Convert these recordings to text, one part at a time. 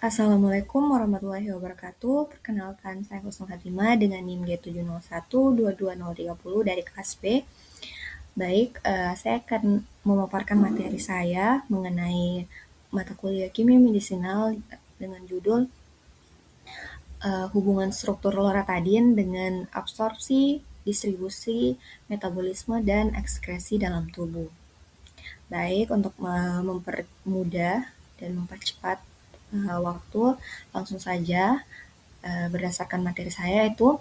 Assalamualaikum warahmatullahi wabarakatuh. Perkenalkan, saya Husnul Khatimah dengan NIM G7012230 dari kelas B. Baik, saya akan memaparkan materi saya mengenai mata kuliah kimia medisinal dengan judul hubungan struktur loratadin dengan absorpsi, distribusi, metabolisme, dan ekskresi dalam tubuh. Baik, untuk mempermudah dan mempercepat waktu, langsung saja berdasarkan materi saya itu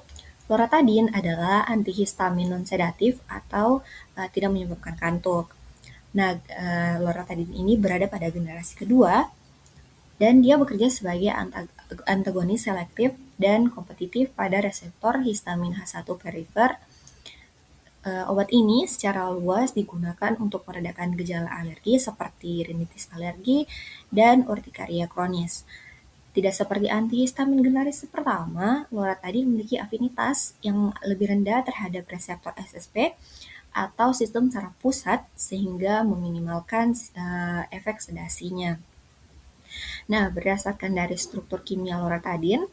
loratadin adalah antihistamin non-sedatif atau tidak menyebabkan kantuk. Nah, loratadin ini berada pada generasi kedua dan dia bekerja sebagai antagonis selektif dan kompetitif pada reseptor histamin H1 perifer. Obat ini secara luas digunakan untuk meredakan gejala alergi seperti rinitis alergi dan urtikaria kronis. Tidak seperti antihistamin generasi pertama, loratadin memiliki afinitas yang lebih rendah terhadap reseptor SSP atau sistem saraf pusat sehingga meminimalkan efek sedasinya. Nah, berdasarkan dari struktur kimia loratadin,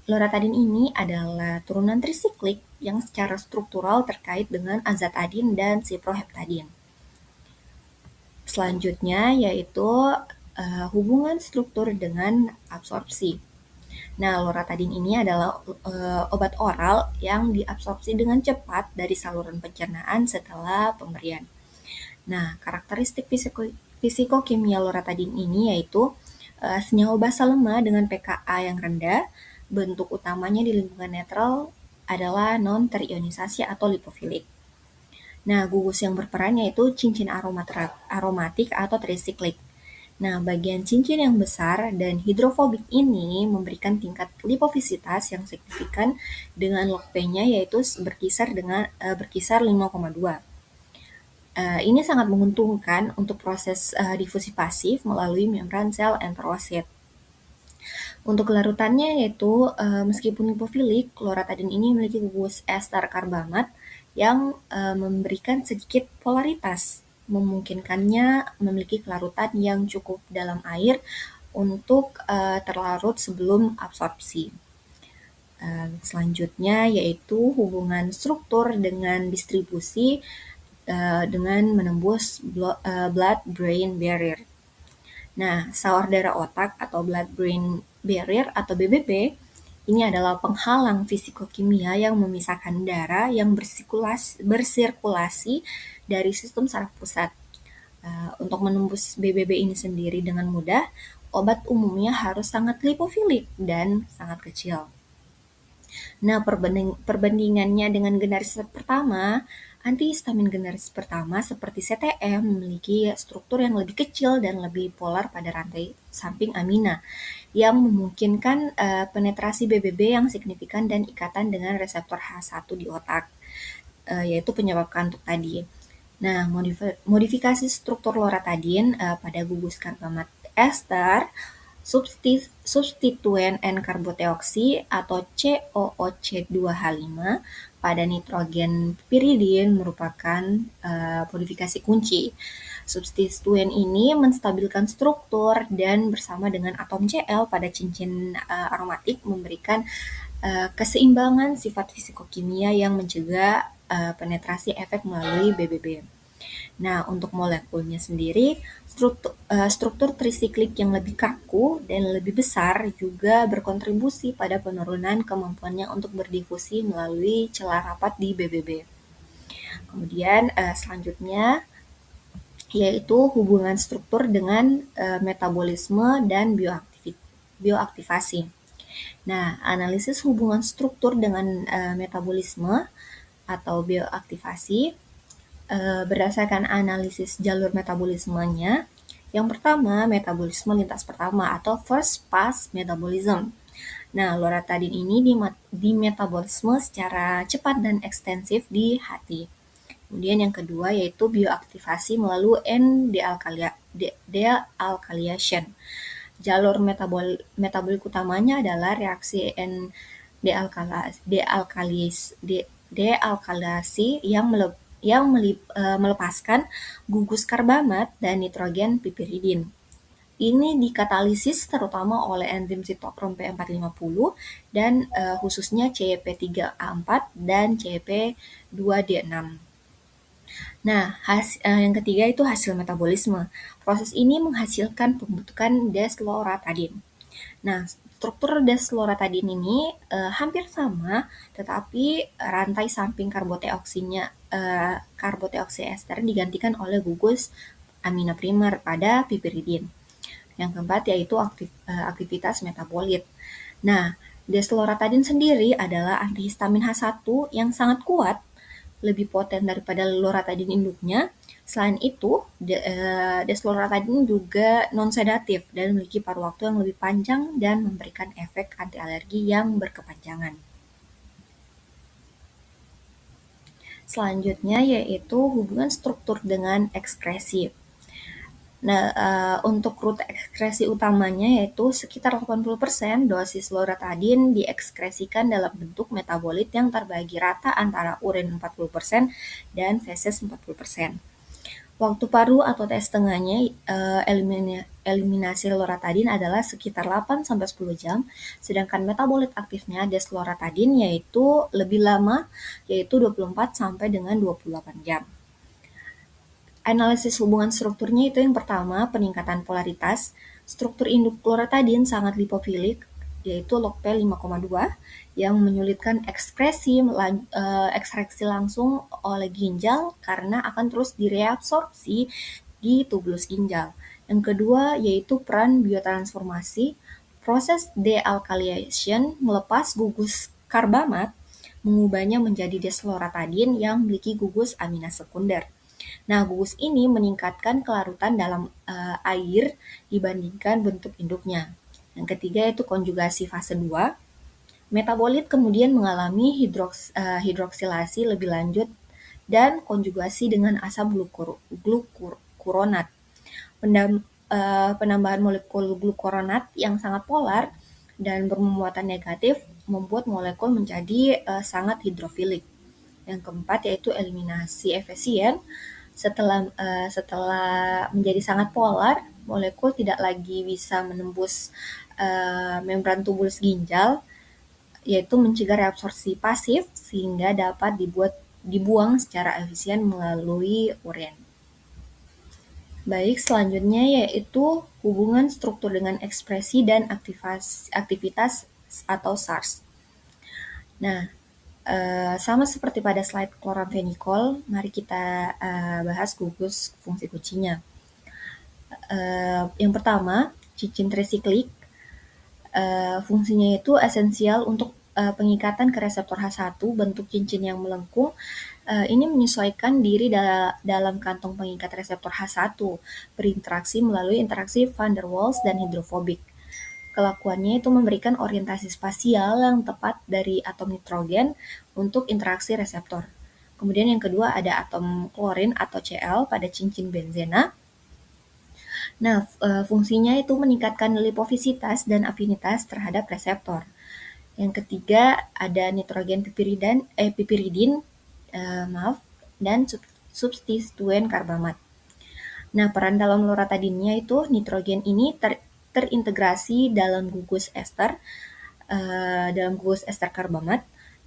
loratadin ini adalah turunan trisiklik yang secara struktural terkait dengan azatadin dan siproheptadin. Selanjutnya yaitu hubungan struktur dengan absorpsi. Nah, loratadin ini adalah obat oral yang diabsorpsi dengan cepat dari saluran pencernaan setelah pemberian. Nah, karakteristik fisikokimia loratadin ini yaitu senyawa basa lemah dengan pKa yang rendah. Bentuk utamanya di lingkungan netral adalah non-terionisasi atau lipofilik. Nah, gugus yang berperan yaitu cincin aromatik atau trisiklik. Nah, bagian cincin yang besar dan hidrofobik ini memberikan tingkat lipofisitas yang signifikan dengan log P-nya yaitu berkisar 5,2. Ini sangat menguntungkan untuk proses difusi pasif melalui membran sel enterosit. Untuk larutannya yaitu meskipun lipofilik, loratadin ini memiliki gugus ester karbamat yang memberikan sedikit polaritas, memungkinkannya memiliki kelarutan yang cukup dalam air untuk terlarut sebelum absorpsi. Selanjutnya yaitu hubungan struktur dengan distribusi dengan menembus blood-brain barrier. Nah, sawar darah otak atau blood-brain barrier atau BBB ini adalah penghalang fisikokimia yang memisahkan darah yang bersirkulasi dari sistem saraf pusat. Untuk menembus BBB ini sendiri dengan mudah, obat umumnya harus sangat lipofilik dan sangat kecil. Nah, perbandingannya dengan generasi pertama, antihistamin generasi pertama seperti CTM memiliki struktur yang lebih kecil dan lebih polar pada rantai samping amina yang memungkinkan penetrasi BBB yang signifikan dan ikatan dengan reseptor H1 di otak, yaitu penyebab kantuk tadi. Nah, modifikasi struktur loratadin pada gugus karbamat ester substituen N-karboteoksi atau COOC2H5 pada nitrogen piridin merupakan modifikasi kunci. Substituen ini menstabilkan struktur dan bersama dengan atom Cl pada cincin aromatik memberikan keseimbangan sifat fisikokimia yang mencegah penetrasi efek melalui BBB. Nah, untuk molekulnya sendiri, struktur trisiklik yang lebih kaku dan lebih besar juga berkontribusi pada penurunan kemampuannya untuk berdifusi melalui celah rapat di BBB. Kemudian selanjutnya yaitu hubungan struktur dengan metabolisme dan bioaktivasi. Nah, analisis hubungan struktur dengan metabolisme atau bioaktivasi berdasarkan analisis jalur metabolismenya. Yang pertama, metabolisme lintas pertama atau first pass metabolism. Nah, loratadin ini dimetabolisme secara cepat dan ekstensif di hati. Kemudian yang kedua yaitu bioaktivasi melalui N-dealkylation. Jalur metabolik utamanya adalah reaksi dealkylasi yang melepaskan gugus karbamat dan nitrogen piperidin. Ini dikatalisis terutama oleh enzim sitokrom P450 dan khususnya CYP3A4 dan CYP2D6. Nah, yang ketiga itu hasil metabolisme. Proses ini menghasilkan pembentukan desloratadin. Nah, struktur desloratadin ini hampir sama, tetapi rantai samping karboteoksi ester digantikan oleh gugus amino primer pada piperidin. Yang keempat yaitu aktivitas metabolit. Nah, desloratadin sendiri adalah antihistamin H1 yang sangat kuat, lebih poten daripada loratadin induknya. Selain itu, desloratadin juga non-sedatif dan memiliki paruh waktu yang lebih panjang dan memberikan efek anti alergi yang berkepanjangan. Selanjutnya yaitu hubungan struktur dengan ekskresi. Nah, untuk rute ekskresi utamanya yaitu sekitar 80% dosis loratadin diekskresikan dalam bentuk metabolit yang terbagi rata antara urin 40% dan feses 40%. Waktu paruh atau tes tengahnya eliminasi loratadin adalah sekitar 8-10 jam, sedangkan metabolit aktifnya desloratadin yaitu lebih lama, yaitu 24 sampai dengan 28 jam. Analisis hubungan strukturnya itu yang pertama, peningkatan polaritas. Struktur induk loratadin sangat lipofilik, yaitu log P 5,2, yang menyulitkan ekstraksi langsung oleh ginjal karena akan terus direabsorpsi di tubulus ginjal. Yang kedua yaitu peran biotransformasi. Proses dealkylation melepas gugus karbamat, mengubahnya menjadi desloratadin yang memiliki gugus amina sekunder. Nah, gugus ini meningkatkan kelarutan dalam air dibandingkan bentuk induknya. Yang ketiga yaitu konjugasi fase 2. Metabolit kemudian mengalami hidroksilasi lebih lanjut dan konjugasi dengan asam glukuronat. Penambahan molekul glukuronat yang sangat polar dan bermuatan negatif membuat molekul menjadi sangat hidrofilik. Yang keempat yaitu eliminasi efisien. Setelah menjadi sangat polar, molekul tidak lagi bisa menembus membran tubulus ginjal, yaitu mencegah reabsorpsi pasif sehingga dapat dibuang secara efisien melalui urin. Baik, selanjutnya yaitu hubungan struktur dengan ekspresi dan aktivitas atau SARS. Nah, sama seperti pada slide kloramfenikol, mari kita bahas gugus fungsi kuncinya. Yang pertama, cincin trisiklik. Fungsinya itu esensial untuk pengikatan ke reseptor H1, bentuk cincin yang melengkung. Ini menyesuaikan diri dalam kantong pengikat reseptor H1, berinteraksi melalui interaksi van der Waals dan hidrofobik. Kelakuannya itu memberikan orientasi spasial yang tepat dari atom nitrogen untuk interaksi reseptor. Kemudian yang kedua ada atom klorin atau Cl pada cincin benzena. Nah, fungsinya itu meningkatkan lipofisitas dan afinitas terhadap reseptor. Yang ketiga ada nitrogen piperidin dan substituen karbamat. Nah, peran dalam loratadinnya itu nitrogen ini terintegrasi dalam gugus ester karbamat.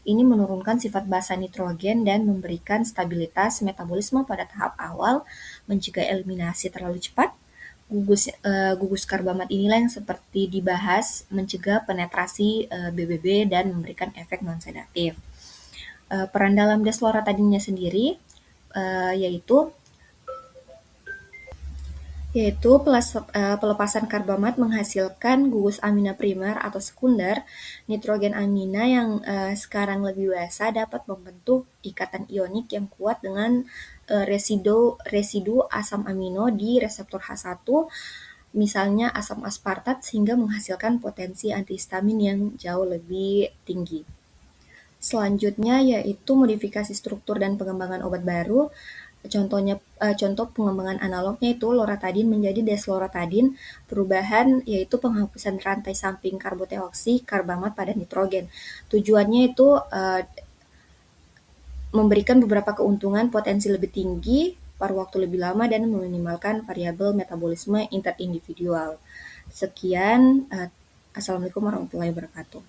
Ini menurunkan sifat basa nitrogen dan memberikan stabilitas metabolisme pada tahap awal, mencegah eliminasi terlalu cepat. Gugus karbamat inilah yang seperti dibahas mencegah penetrasi BBB dan memberikan efek non-sedatif. Peran dalam desloratadinnya sendiri yaitu pelepasan karbamat menghasilkan gugus amina primer atau sekunder. Nitrogen amina yang sekarang lebih biasa dapat membentuk ikatan ionik yang kuat dengan residu asam amino di reseptor H1, misalnya asam aspartat, sehingga menghasilkan potensi antihistamin yang jauh lebih tinggi. Selanjutnya yaitu modifikasi struktur dan pengembangan obat baru. Contoh pengembangan analognya itu loratadin menjadi desloratadin. Perubahan yaitu penghapusan rantai samping karboteoksi karbamat pada nitrogen. Tujuannya itu memberikan beberapa keuntungan potensi lebih tinggi paruh waktu lebih lama dan meminimalkan variabel metabolisme interindividual. Sekian, Assalamualaikum warahmatullahi wabarakatuh.